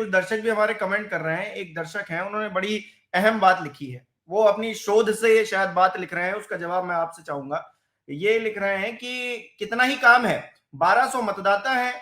कुछ दर्शक भी हमारे कमेंट कर रहे हैं। एक दर्शक हैं, उन्होंने बड़ी अहम बात लिखी है, वो अपनी शोध से शायद बात लिख रहे हैं, उसका जवाब मैं आपसे चाहूंगा। ये लिख रहे हैं कि कितना ही काम है, 1200 मतदाता है,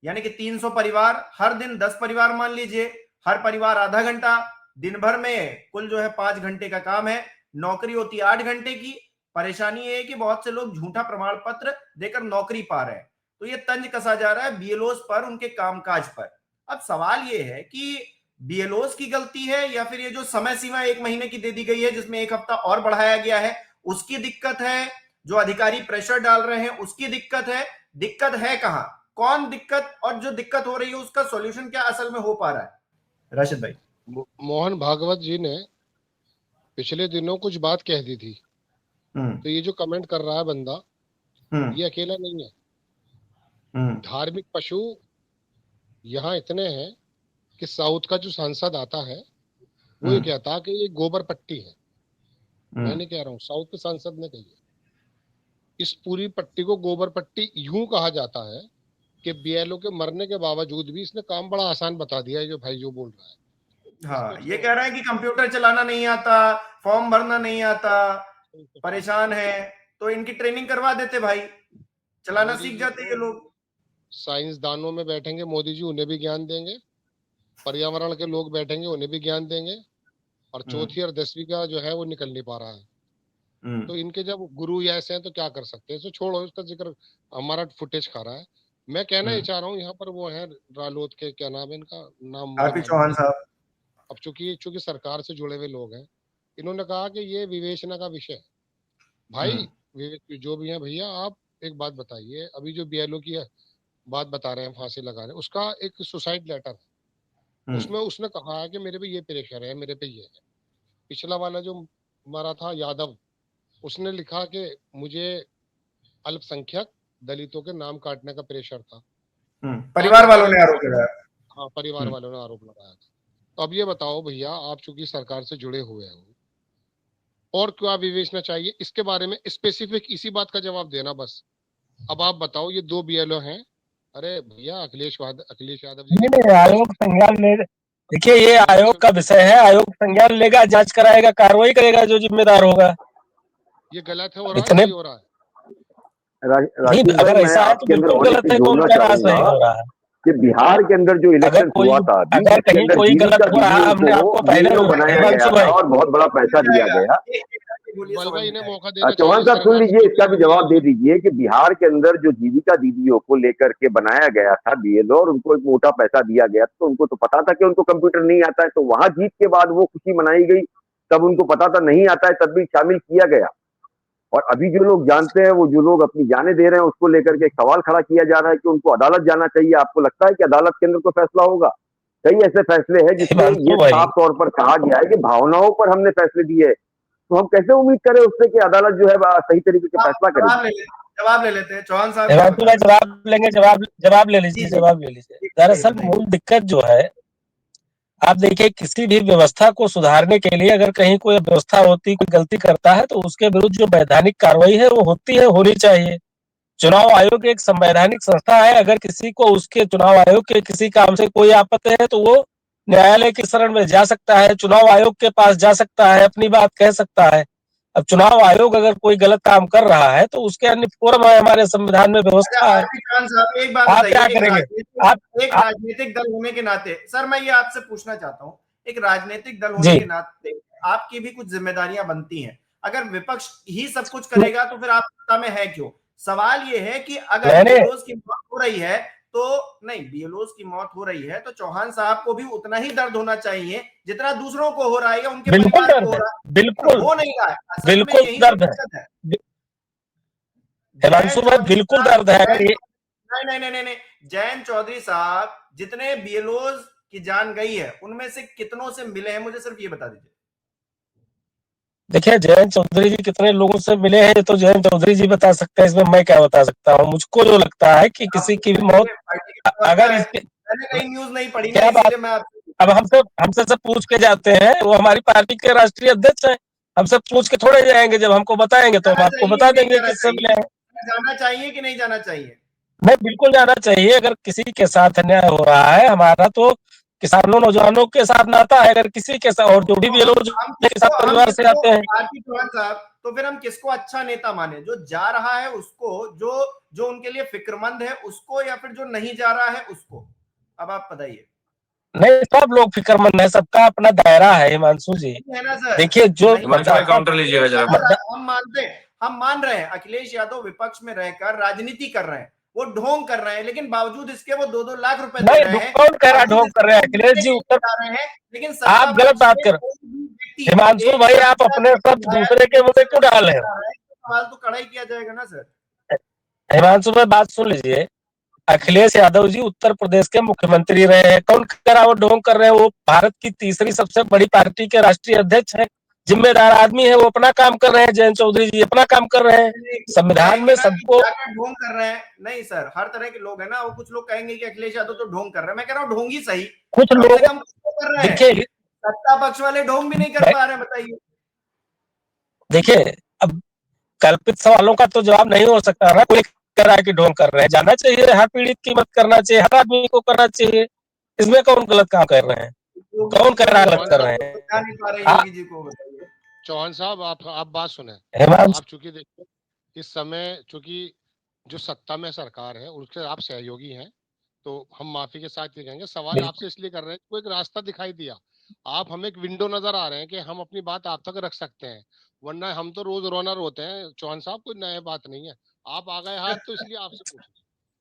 यानी कि 300 परिवार, हर दिन 10 परिवार मान लीजिए, हर परिवार आधा घंटा, दिन भर में कुल जो है 5 घंटे का काम है, नौकरी होती है 8 घंटे की। परेशानी ये है कि बहुत से लोग झूठा प्रमाण पत्र देकर नौकरी पा रहे हैं। तो ये तंज कसा जा रहा है बीएलओस पर, उनके कामकाज पर। अब सवाल ये है कि बीएलओस की गलती है या फिर ये जो समय सीमा 1 महीने की दे दी गई है, जिसमें 1 हफ्ता और बढ़ाया गया है, उसकी दिक्कत है, जो अधिकारी प्रेशर डाल रहे हैं उसकी दिक्कत है? दिक्कत है कहां, कौन दिक्कत, और जो दिक्कत हो रही है उसका सॉल्यूशन क्या असल में हो पा रहा है? राशिद भाई। मोहन भागवत जी ने पिछले दिनों कुछ बात कह दी थी, तो ये जो कमेंट कर रहा है बंदा, ये अकेला नहीं है। धार्मिक पशु यहाँ इतने हैं कि साउथ का जो सांसद आता है वो ये कहता है कि ये गोबर पट्टी है। मैं नहीं कह रहा हूँ, साउथ के सांसद ने कही है। इस पूरी पट्टी को गोबर पट्टी यूं कहा जाता है कि बीएलओ के मरने के बावजूद भी इसने काम बड़ा आसान बता दिया है, जो भाई जो बोल रहा है। हाँ, ये कह रहा है कि कंप्यूटर चलाना नहीं आता, फॉर्म भरना नहीं आता, परेशान है, तो इनकी ट्रेनिंग करवा देते भाई, चलाना सीख जाते ये लोग। साइंसदानों में बैठेंगे मोदी जी, उन्हें भी ज्ञान देंगे, पर्यावरण के लोग बैठेंगे उन्हें भी ज्ञान देंगे, और चौथी और 10वीं का जो है वो निकल नहीं पा रहा है। तो इनके जब गुरु ऐसे हैं तो क्या कर सकते हैं, इसको छोड़ो, इसका जिक्र हमारा फुटेज खा रहा है। मैं कहना ये चाह रहा हूँ, यहाँ पर वो है रालोद के, क्या नाम है इनका, नाम आरपी चौहान साहब। अब चूंकि सरकार से जुड़े हुए लोग हैं, इन्होंने कहा कि ये विवेचना का विषय है। भाई जो भी है भैया, आप एक बात बताइए, अभी जो बीएलओ की बात बता रहे हैं, फांसी लगा रहे हैं, उसका एक सुसाइड लेटर है, उसमें उसने कहा है कि मेरे पे ये प्रेशर है, मेरे पे ये है। पिछला वाला जो मरा था यादव, उसने लिखा कि मुझे अल्पसंख्यक दलितों के नाम काटने का प्रेशर था। परिवार वालों ने आरोप लगाया। हाँ, परिवार वालों ने आरोप लगाया था। तो अब ये बताओ भैया, आप चूंकि सरकार से जुड़े हुए हो, और क्या विवेचना चाहिए इसके बारे में स्पेसिफिक इसी बात का जवाब देना बस। अब आप बताओ, ये 2 बीएलओ हैं, अरे भैया अखिलेश यादव जी नहीं, आयोग संज्ञान ले, देखिए ये आयोग का विषय है, आयोग संज्ञान लेगा, जांच कराएगा, कार्रवाई करेगा जो जिम्मेदार होगा। ये गलत है हो रहा है, हो रहा है? नहीं, अगर ऐसा है तो बिल्कुल गलत है, कौन कह रहा सही हो रहा है? कि बिहार के अंदर जो इलेक्शन हुआ था, अगर कहीं कोई गलत हो रहा, हमने आपको पहले बनाया गया था और बहुत बड़ा पैसा दिया गया। चौहान साहब सुन लीजिए, इसका भी जवाब दे दीजिए कि बिहार के अंदर जो जीविका दीदियों को लेकर के बनाया गया था बीएलओ, और उनको एक मोटा पैसा दिया गया, तो उनको तो पता था कि उनको कंप्यूटर नहीं आता है, तो वहां जीत के बाद वो खुशी मनाई गई, तब उनको पता था नहीं आता है, तब भी शामिल किया गया। और अभी जो लोग जानते हैं, वो जो लोग अपनी जाने दे रहे हैं, उसको लेकर के एक सवाल खड़ा किया जा रहा है कि उनको अदालत जाना चाहिए। आपको लगता है कि अदालत के अंदर कोई फैसला होगा? कई ऐसे फैसले हैं जिसमें ये साफ तौर पर कहा गया है कि भावनाओं पर हमने फैसले दिए, तो हम कैसे उम्मीद करें उससे कि अदालत जो है सही तरीके से फैसला करेगी? जवाब ले लेते हैं चौहान साहब, जवाब लेंगे, जवाब ले लीजिए। दरअसल मूल दिक्कत जो है, आप देखिए, किसी भी व्यवस्था को सुधारने के लिए अगर कहीं कोई व्यवस्था होती, कोई गलती करता है, तो उसके विरुद्ध जो वैधानिक कार्रवाई है वो होती है, होनी चाहिए। चुनाव आयोग एक संवैधानिक संस्था है, अगर किसी को उसके चुनाव आयोग के किसी काम से कोई आपत्ति है तो वो न्यायालय की शरण में जा सकता है, चुनाव आयोग के पास जा सकता है, अपनी बात कह सकता है। अब चुनाव आयोग अगर कोई गलत काम कर रहा है तो उसके अन्य फोरम है, हमारे संविधान में व्यवस्था है। एक बात आप क्या करेंगे? आप एक राजनीतिक दल होने के नाते, सर मैं ये आपसे पूछना चाहता हूँ, एक राजनीतिक दल होने के नाते आपकी भी कुछ जिम्मेदारियां बनती हैं। अगर विपक्ष ही सब कुछ करेगा तो फिर आप सत्ता में है क्यों? सवाल ये है कि अगर बीएलओस की मौत हो रही है तो नहीं, बीएलओस की मौत हो रही है तो चौहान साहब को भी उतना ही दर्द होना चाहिए जितना दूसरों को हो रहा है या उनके परिवार को हो रहा है। बिल्कुल हो नहीं रहा है, बिल्कुल दर्द है, बिल्कुल दर्द है। नहीं, जयंत चौधरी साहब, जितने बीएलओस की जान गई है उनमें से कितनों से मिले हैं, मुझे सिर्फ ये बता दीजिए। देखिए, जयंत चौधरी जी कितने लोगों से मिले हैं तो जयंत चौधरी जी बता सकते हैं, इसमें मैं क्या बता सकता हूँ। मुझको जो लगता है कि किसी की भी मौत, अगर मैंने कहीं न्यूज नहीं पढ़ी, क्या बात, अब हमसे सब पूछ के जाते हैं, वो हमारी पार्टी के राष्ट्रीय अध्यक्ष हैं, हमसे पूछ के थोड़े जाएंगे, जब हमको बताएंगे तो हम आपको बता देंगे किससे मिले हैं। जाना चाहिए कि नहीं जाना चाहिए? नहीं, बिल्कुल जाना चाहिए। अगर किसी के साथ अन्याय हो रहा है, हमारा तो किसानों नौजवानों के साथ नाता है, अगर किसी के साथ, और जो भी ये लोग किसान परिवार से आते हैं, चौहान साहब, तो फिर हम किसको अच्छा नेता माने? जो जा रहा है उसको, जो उनके लिए फिक्रमंद है उसको, या फिर जो नहीं जा रहा है उसको? अब आप बताइए। नहीं, सब लोग फिक्रमंद है, सबका अपना दायरा है हिमांशु जी। है ना सर? देखिए, जो काउंटर लीजिएगा जरा। हम मान रहे हैं अखिलेश यादव विपक्ष में रहकर राजनीति कर रहे हैं, वो ढोंग कर रहे हैं, लेकिन बावजूद इसके वो 2-2 लाख रुपए दे रहे हैं। कौन कह रहा है ढोंग कर रहे हैं? अखिलेश जी उत्तर रहे हैं, लेकिन आप गलत बात कर, हिमांशु भाई आप अपने शब्द दूसरे के मुंह क्यों डाल रहे हो? सवाल तो कड़ा ही किया जाएगा ना सर। हिमांशु भाई बात सुन लीजिए, अखिलेश यादव जी उत्तर प्रदेश के मुख्यमंत्री रहे हैं, कौन कह रहा है वो ढोंग कर रहे हैं? वो भारत की तीसरी सबसे बड़ी पार्टी के राष्ट्रीय अध्यक्ष हैं, जिम्मेदार आदमी है, वो अपना काम कर रहे हैं। जयंत चौधरी जी अपना काम कर रहे हैं, संविधान में सबको ढोंग कर रहे हैं। नहीं सर, हर तरह के लोग हैं ना, वो कुछ लोग कहेंगे कि अखिलेश यादव तो ढोंग कर रहे हैं, मैं कह रहा हूँ ढोंग ही सही, कुछ लोग कर रहे हैं। देखिए, सत्ता पक्ष वाले ढोंग भी नहीं कर पा रहे, बताइए। देखिए, अब कल्पित सवालों का तो जवाब नहीं हो सकता ना, कोई कह रहा है कि ढोंग कर रहे हैं। जाना चाहिए, हर पीड़ित की मदद करना चाहिए, हर आदमी को करना चाहिए, इसमें कौन गलत काम कर रहे हैं? कौन कह रहा है गलत कर रहे हैं? चौहान साहब आप बात सुने। आप चूंकि देखिए इस समय चूंकि जो सत्ता में सरकार है उसके आप सहयोगी हैं, तो हम माफी के साथ ये कहेंगे, सवाल आपसे इसलिए कर रहे हैं कोई एक रास्ता दिखाई दिया, आप हमें एक विंडो नजर आ रहे हैं कि हम अपनी बात आप तक रख सकते हैं, वरना हम तो रोज रोनर होते हैं। चौहान साहब कोई नई बात नहीं है, आप आ गए हाथ तो इसलिए आपसे पूछ,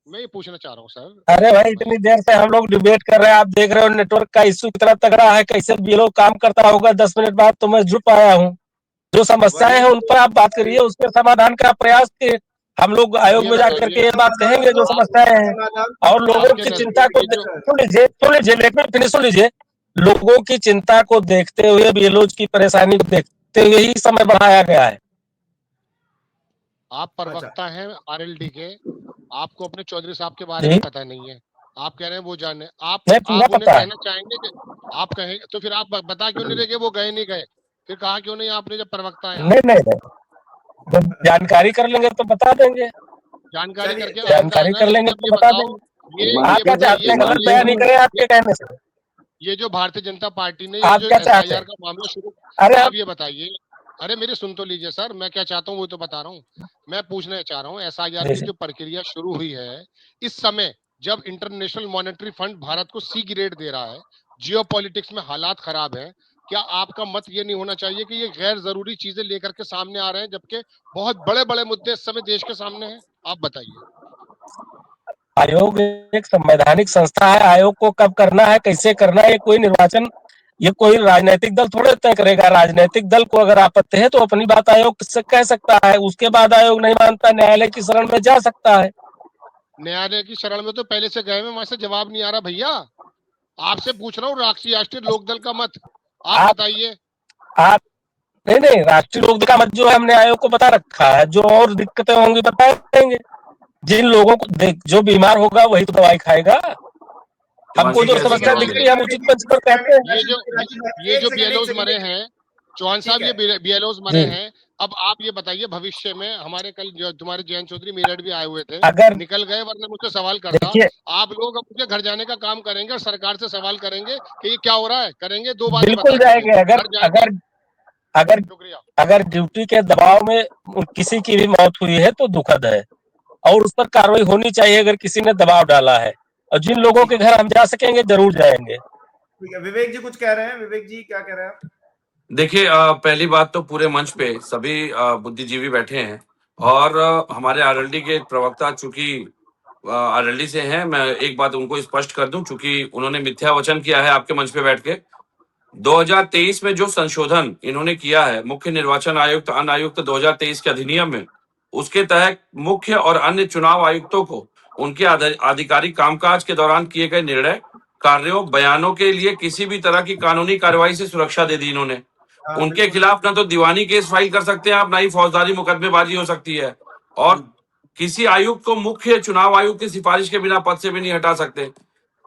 मैं ये पूछना चाह रहा हूँ सर। अरे भाई, इतनी देर से हम लोग डिबेट कर रहे हैं, आप देख रहे हो नेटवर्क का इश्यू कितना तगड़ा है, कैसे ये लोग काम करता होगा। 10 मिनट बाद तो मैं जुड़ पाया हूँ, जो समस्याएं हैं उन पर आप बात करिए, उसके समाधान का प्रयास के हम लोग आयोग में जाकर के ये बात कहेंगे जो समस्याएं हैं। और लोगों की चिंता को सुन लीजिए, सुन लीजिए, लोगों की चिंता को देखते हुए, बीएलओ की परेशानी को देखते हुए ही समय बढ़ाया गया है। आप प्रवक्ता हैं आरएलडी के, आपको अपने चौधरी साहब के बारे में पता नहीं है, आप कह रहे हैं वो जाने, आप उन्हें कहना चाहेंगे कि आप कहें तो फिर आप बता क्यों नहीं रहे वो गए नहीं गए, फिर कहा क्यों नहीं आपने जब प्रवक्ता है? नहीं, जानकारी कर लेंगे तो बता देंगे, जानकारी कर लेंगे तो बता देंगे। आप क्या चाहते हैं, गलत बयान नहीं करें आपके कहने से? ये जो भारतीय जनता पार्टी ने आप क्या चाहते हैं? का मामला शुरू, अरे आप ये बताइए, अरे मेरी सुन तो लीजिए सर, मैं क्या चाहता हूँ वो तो बता रहा हूँ। मैं पूछना चाह रहा हूँ एसआईआर की जो प्रक्रिया शुरू हुई है, इस समय जब इंटरनेशनल मॉनेटरी फंड भारत को सी ग्रेड दे रहा है, जियोपॉलिटिक्स में हालात खराब है, क्या आपका मत ये नहीं होना चाहिए कि ये गैर जरूरी चीजें लेकर के सामने आ रहे हैं, जबकि बहुत बड़े बड़े मुद्दे इस समय देश के सामने हैं? आप बताइए। आयोग एक संवैधानिक संस्था है, आयोग को कब करना है, कैसे करना है, कोई निर्वाचन, ये कोई राजनीतिक दल थोड़े तय करेगा। राजनीतिक दल को अगर आपत्ति है तो अपनी बात आयोग से कह सकता है, उसके बाद आयोग नहीं मानता न्यायालय की शरण में जा सकता है। न्यायालय की शरण में तो पहले से गए, वहां से जवाब नहीं आ रहा भैया, आपसे पूछ रहा हूँ राष्ट्रीय लोकदल का मत आप बताइए। आप नहीं, राष्ट्रीय लोकदल का मत जो है हमने आयोग को बता रखा है, जो और दिक्कतें होंगी बता देंगे। जिन लोगों को जो बीमार होगा वही तो दवाई खाएगा। हमको जो समस्या दिख रही है हम उचित मंच पर कहते हैं। ये जो बीएलओज मरे हैं चौहान साहब, ये बीएलओज मरे हैं, अब आप ये बताइए भविष्य में, हमारे कल जो तुम्हारे जयंत चौधरी मेरठ भी आए हुए थे, अगर निकल गए, वरना मुझसे सवाल करता, आप लोग अब मुझे घर जाने का काम करेंगे और सरकार से सवाल करेंगे कि ये क्या हो रहा है, करेंगे 2 बातें बिल्कुल जाएंगे। अगर ड्यूटी के दबाव में किसी की भी मौत हुई है तो दुखद है और उस पर कार्रवाई होनी चाहिए अगर किसी ने दबाव डाला है, और जिन लोगों के घर हम जा सकेंगे जरूर जाएंगे। ठीक है, विवेक जी कुछ कह रहे हैं, विवेक जी क्या कह रहे हैं? देखिए, पहली बात तो पूरे मंच पे सभी बुद्धिजीवी बैठे हैं और हमारे आरएलडी के प्रवक्ता चूंकि आरएलडी से हैं, मैं एक बात उनको स्पष्ट कर दूं, चूंकि उन्होंने मिथ्या वचन किया है आपके मंच पे बैठ के। 2023 में जो संशोधन इन्होंने किया है मुख्य निर्वाचन आयुक्त अन्य आयुक्त 2023 के अधिनियम में, उसके तहत मुख्य और अन्य चुनाव आयुक्तों को उनके आधिकारिक कामकाज के दौरान किए गए निर्णय, कार्यों, बयानों के लिए किसी भी तरह की कानूनी कार्रवाई से सुरक्षा दे दी इन्होंने। उनके खिलाफ ना तो दीवानी केस फाइल कर सकते हैं आप, ना ही फौजदारी मुकदमेबाजी हो सकती है, और किसी आयुक्त को मुख्य चुनाव आयुक्त की सिफारिश के बिना पद से भी नहीं हटा सकते।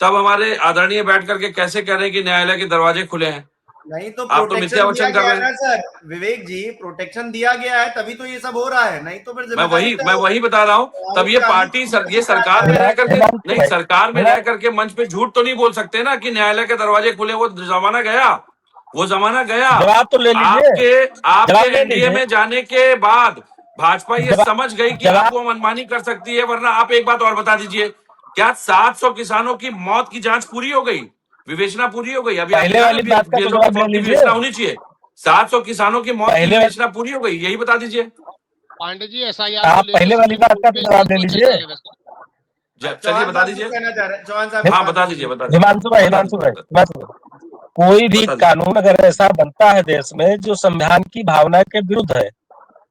तब हमारे आदरणीय बैठ करके कैसे कह रहे हैं कि न्यायालय के दरवाजे खुले हैं? नहीं तो आप तो मिथ्या प्रोटेक्शन दिया वचन कर गया रहे है हैं। ना सर, विवेक जी, प्रोटेक्शन दिया गया है तभी तो ये सब हो रहा है, नहीं तो फिर मैं जिम्मेदारी वही बता रहा हूँ। तब ये पार्टी ये सरकार में रह करके नहीं, सरकार में रह करके मंच पे झूठ तो नहीं बोल सकते ना कि न्यायालय के दरवाजे खुले। वो जमाना गया, वो जमाना गया। जवाब तो ले लीजिए, आपके एनडीए में जाने के बाद भाजपा ये समझ गई कि आपको मनमानी कर सकती है। वरना आप एक बात और बता दीजिए, क्या 700 किसानों की मौत की जांच पूरी हो गई, विवेचना पूरी हो गई? अभी पहले वाली बात का तो बीएलओ की जवाब ले मौत की लीजिए। विवेचना होनी चाहिए। 700 किसानों की मौत की पहले विवेचना पूरी हो गई, यही बता दीजिए। पांडे जी SIR आप को लेकर पहले वाली सुप्रीम बात का कोर्ट तो में जवाब दे केस लीजिए। चल रहा है। चलिए बता दीजिए। कहना चाह रहे हैं चौहान साहब? हाँ बता दीजिए, बता दीजिए। हिमांशु भाई, कोई भी बता दीजिए। कानून अगर ऐसा बनता है देश में जो संविधान की भावना के विरुद्ध है,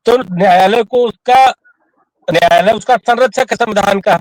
तो न्यायालय उसका संरक्षक है संविधान का।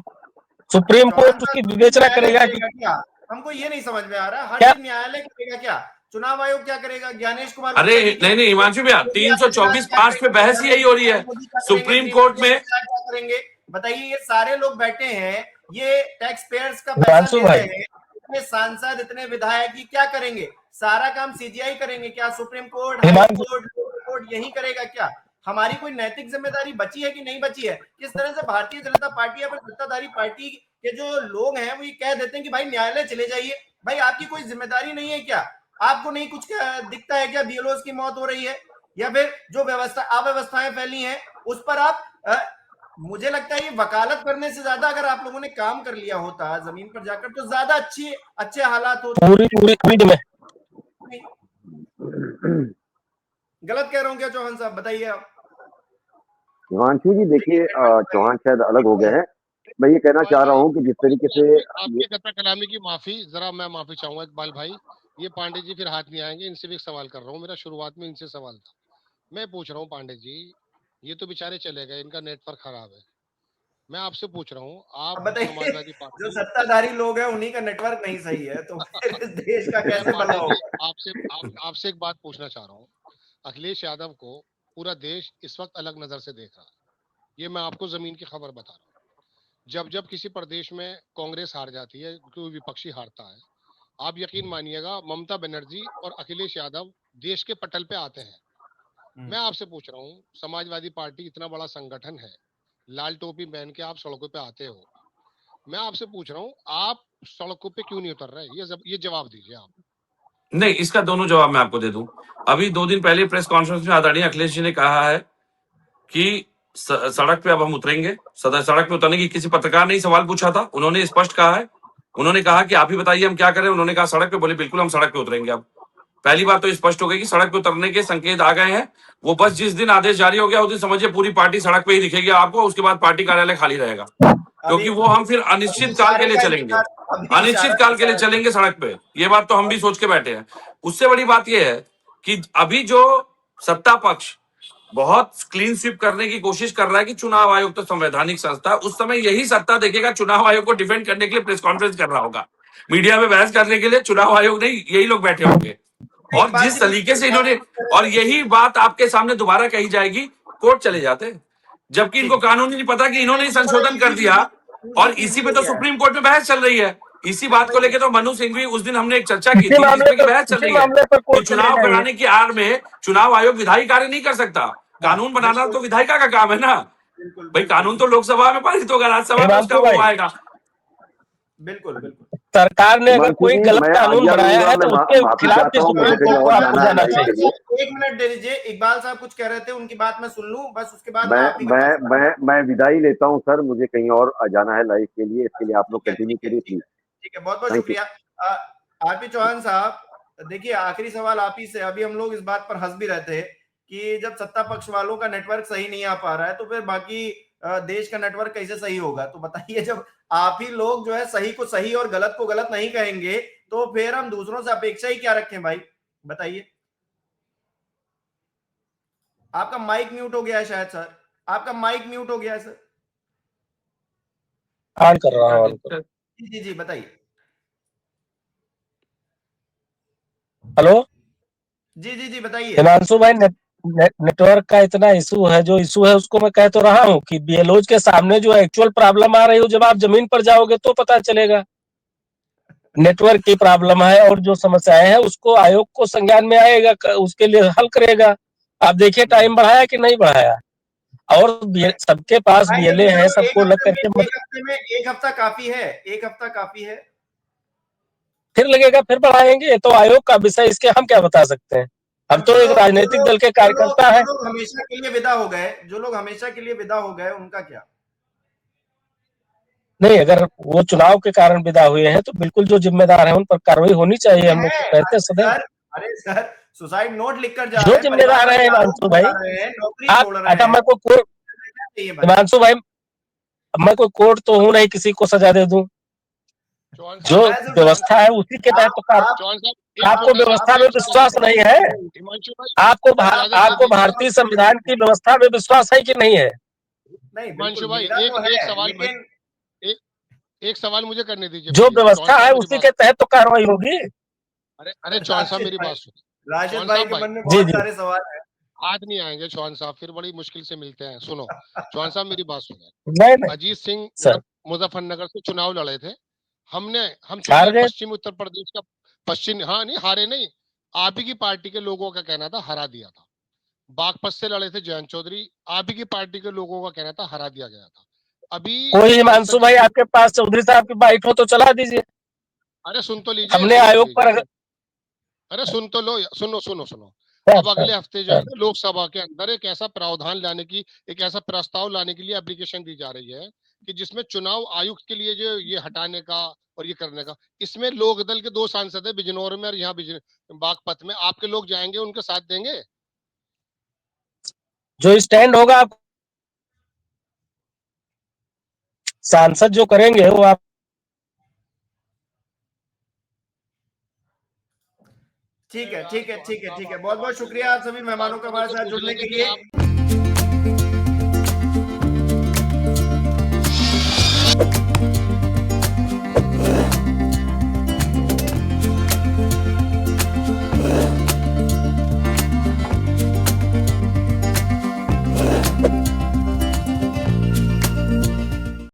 सुप्रीम कोर्ट उसकी विवेचना करेगा कि क्या? हमको ये नहीं समझ में आ रहा, हर क्या? चीज न्यायालय करेगा क्या? चुनाव आयोग क्या करेगा? ज्ञानेश कुमार अरे नहीं हिमांशु भैया, 324(5) पे बहस ही यही हो रही है सुप्रीम कोर्ट में। क्या करेंगे बताइए? ये सारे लोग बैठे हैं, ये टैक्स पेयर्स का पैसा हिमांशु ले रहे भाई, हैं, इतने सांसद, इतने विधायक, ये क्या करेंगे? सारा काम सीजीआई करेंगे क्या? Supreme court, high court, lower court यही करेगा क्या? हमारी कोई नैतिक जिम्मेदारी बची है कि नहीं बची है? किस तरह से भारतीय जनता पार्टी या फिर सत्ताधारी पार्टी के जो लोग हैं वो ये कह देते हैं कि भाई न्यायालय चले जाइए। भाई आपकी कोई जिम्मेदारी नहीं है क्या? आपको नहीं कुछ दिखता है क्या? बीएलओ की मौत हो रही है या फिर जो अव्यवस्थाएं फैली हैं उस पर आप मुझे लगता है ये वकालत करने से ज्यादा अगर आप लोगों ने काम कर लिया होता जमीन पर जाकर तो ज्यादा अच्छे हालात होते। पूरी में गलत कह रहा हूं क्या चौहान साहब? बताइए आप। हिमांशु जी देखिए, चौहान शायद अलग हो गए हैं। मैं ये कहना चाह रहा हूँ कि जिस तरीके से आपके कथा कलामी की माफी, जरा मैं माफी चाहूंगा इकबाल भाई। ये पांडे जी फिर हाथ नहीं आएंगे, इनसे भी एक सवाल कर रहा हूँ। मेरा शुरुआत में इनसे सवाल था, मैं पूछ रहा हूँ पांडे जी, ये तो बेचारे चले गए, इनका नेटवर्क खराब है। मैं आपसे पूछ रहा हूँ, आप समाजवादी पार्टी, जो सत्ताधारी लोग हैं उन्हीं का नेटवर्क नहीं सही है तो फिर इस देश का कैसे भला होगा? आपसे एक बात पूछना चाह रहा हूँ। अखिलेश यादव को पूरा देश इस वक्त अलग नजर से देख रहा है, ये मैं आपको जमीन की खबर बता रहा हूँ। जब किसी प्रदेश में कांग्रेस हार जाती है, कोई विपक्षी हारता है, आप यकीन मानिएगा ममता बनर्जी और अखिलेश यादव देश के पटल पे आते हैं। मैं आपसे पूछ रहा हूँ, समाजवादी पार्टी इतना बड़ा संगठन है, लाल टोपी पहन के आप सड़कों पे आते हो, मैं आपसे पूछ रहा हूँ आप सड़कों पे क्यों नहीं उतर रहे? ये जवाब दीजिए आप। नहीं, इसका दोनों जवाब मैं आपको दे दूं। अभी 2 दिन पहले प्रेस कॉन्फ्रेंस में आदरणीय अखिलेश जी ने कहा है कि सड़क पे अब हम उतरेंगे। सड़क पे उतरने की किसी पत्रकार ने सवाल पूछा था, उन्होंने स्पष्ट कहा है, उन्होंने कहा कि आप ही बताइए हम क्या करें। उन्होंने कहा सड़क पे, बोले बिल्कुल हम सड़क पे उतरेंगे। अब पहली बात तो स्पष्ट हो गई कि सड़क पे उतरने के संकेत आ गए हैं। वो बस जिस दिन आदेश जारी हो गया उस दिन समझिए पूरी पार्टी सड़क पे ही दिखेगी आपको। उसके बाद पार्टी कार्यालय खाली रहेगा, क्योंकि वो हम फिर अनिश्चित काल के लिए चलेंगे, अनिश्चित काल के लिए चलेंगे सड़क पे। ये बात तो हम भी सोच के बैठे हैं। उससे बड़ी बात यह है कि अभी जो सत्ता पक्ष बहुत क्लीन स्वीप करने की कोशिश कर रहा है कि चुनाव आयोग तो संवैधानिक संस्था है, उस समय यही सत्ता देखेगा चुनाव आयोग को डिफेंड करने के लिए प्रेस कॉन्फ्रेंस कर रहा होगा, मीडिया में बहस करने के लिए चुनाव आयोग नहीं, यही लोग बैठे होंगे। और जिस तरीके से इन्होंने, और यही बात आपके सामने दोबारा कही जाएगी, कोर्ट चले जाते, जबकि इनको कानून नहीं पता कि इन्होंने संशोधन कर दिया। और इसी पे तो सुप्रीम कोर्ट में बहस चल रही है। इसी बात को लेकर तो मनु सिंघवी, उस दिन हमने एक चर्चा की थी, जिसमें कि बहस चल रही है कि चुनाव कराने की आड़ में चुनाव आयोग विधायी कार्य नहीं कर सकता। कानून बनाना तो विधायिका का काम है ना भाई। कानून तो लोकसभा में पारित होगा, राज्यसभा में उसका वो आएगा। बिल्कुल बिल्कुल। सरकार ने अगर कोई गलत कानून बनाया है तो उसके खिलाफ सुप्रीम कोर्ट को आपको जाना चाहिए। 1 मिनट दे दीजिए, इकबाल साहब कुछ कह रहे थे, उनकी बात मैं सुन लूं बस, उसके बाद मैं विदाई लेता हूं सर, मुझे कहीं और जाना है लाइव के लिए, इसके लिए आप लोग कंटिन्यू करिए प्लीज। ठीक है, बहुत बहुत शुक्रिया। आरपी चौहान साहब, देखिए आखिरी सवाल आप ही से। अभी हम लोग इस बात पर हंस भी रहे थे कि जब सत्ता पक्ष वालों का नेटवर्क सही नहीं आ पा रहा है तो फिर बाकी देश का नेटवर्क कैसे सही होगा? तो बताइए, जब आप ही लोग जो है सही को सही और गलत को गलत नहीं कहेंगे तो फिर हम दूसरों से अपेक्षा ही क्या रखें भाई? बताइए। आपका माइक म्यूट हो गया है शायद सर, आपका माइक म्यूट हो गया है सर। ऑन कर रहा हूं। जी जी बताइए। हेलो जी जी जी बताइए। हिमांशु भाई, नेटवर्क का इतना इशू है, जो इशू है उसको मैं कह तो रहा हूँ कि बीएलओज के सामने जो एक्चुअल प्रॉब्लम आ रही है जब आप जमीन पर जाओगे तो पता चलेगा। नेटवर्क की प्रॉब्लम है और जो समस्याएं हैं उसको आयोग को संज्ञान में आएगा, उसके लिए हल करेगा। आप देखिए टाइम बढ़ाया कि नहीं बढ़ाया, और सबके पास बीएलए है, सबको लग करके एक हफ्ते में 1 हफ्ता काफी है, 1 हफ्ता काफी है, फिर लगेगा, फिर बढ़ाएंगे। तो आयोग का विषय, इसके हम क्या बता सकते हैं, हम तो एक राजनीतिक दल के कार्यकर्ता है। जो लोग हमेशा के लिए विदा हो गए, जो लोग हमेशा के लिए विदा हो गए, उनका क्या? नहीं, अगर वो चुनाव के कारण विदा हुए हैं तो बिल्कुल जो जिम्मेदार है उन पर कार्रवाई होनी चाहिए, हम लोग तो कहते हैं सदैव। अरे सर, सुसाइड नोट लिखकर जा जो रहे हैं, जिम्मेदार है हिमांशु भाई, नौकरी आप छोड़ रहे हैं। मैं कोई कोर्ट, हिमांशु भाई मैं कोई कोर्ट तो हूँ नहीं किसी को सजा दे दूं, जो व्यवस्था है उसी के तहत तो आपको व्यवस्था में विश्वास नहीं है, आपको भारतीय संविधान की व्यवस्था में विश्वास है कि नहीं है? नहीं हिमांशु भाई, एक सवाल मुझे करने दीजिए। जो व्यवस्था है उसी के तहत तो कार्रवाई होगी। अरे चौहान साहब मेरी बात सुनो, राजेश भाई के मन में बहुत सारे सवाल हैं। आज नहीं आएंगे चौहान साहब, फिर बड़ी मुश्किल से मिलते हैं। सुनो चौहान साहब मेरी बात सुनो। अजीत सिंह मुजफ्फरनगर से चुनाव लड़े थे, हम पश्चिम उत्तर प्रदेश का हाँ नहीं हारे नहीं, आप ही की पार्टी के लोगों का कहना था हरा दिया था। बागपत से लड़े थे जयंत चौधरी, आप ही की पार्टी के लोगों का कहना था हरा दिया गया था। अभी कोई हिमांशु भाई आपके पास चौधरी साहब की बाइट हो तो चला दीजिए। अरे सुन तो लीजिए, हमने आयोग पर, अरे सुन तो लो, सुनो। अब अगले हफ्ते जो है लोकसभा के अंदर एक ऐसा प्रावधान लाने की, एक ऐसा प्रस्ताव लाने के लिए एप्लीकेशन दी जा रही है कि जिसमें चुनाव आयुक्त के लिए जो ये हटाने का और ये करने का, इसमें लोकदल के 2 सांसद है बिजनौर में और यहाँ बागपत में, आपके लोग जाएंगे उनके साथ देंगे? जो स्टैंड होगा आप सांसद जो करेंगे वो आप। ठीक है, बहुत बहुत शुक्रिया आप सभी मेहमानों का हमारे साथ जुड़ने के लिए।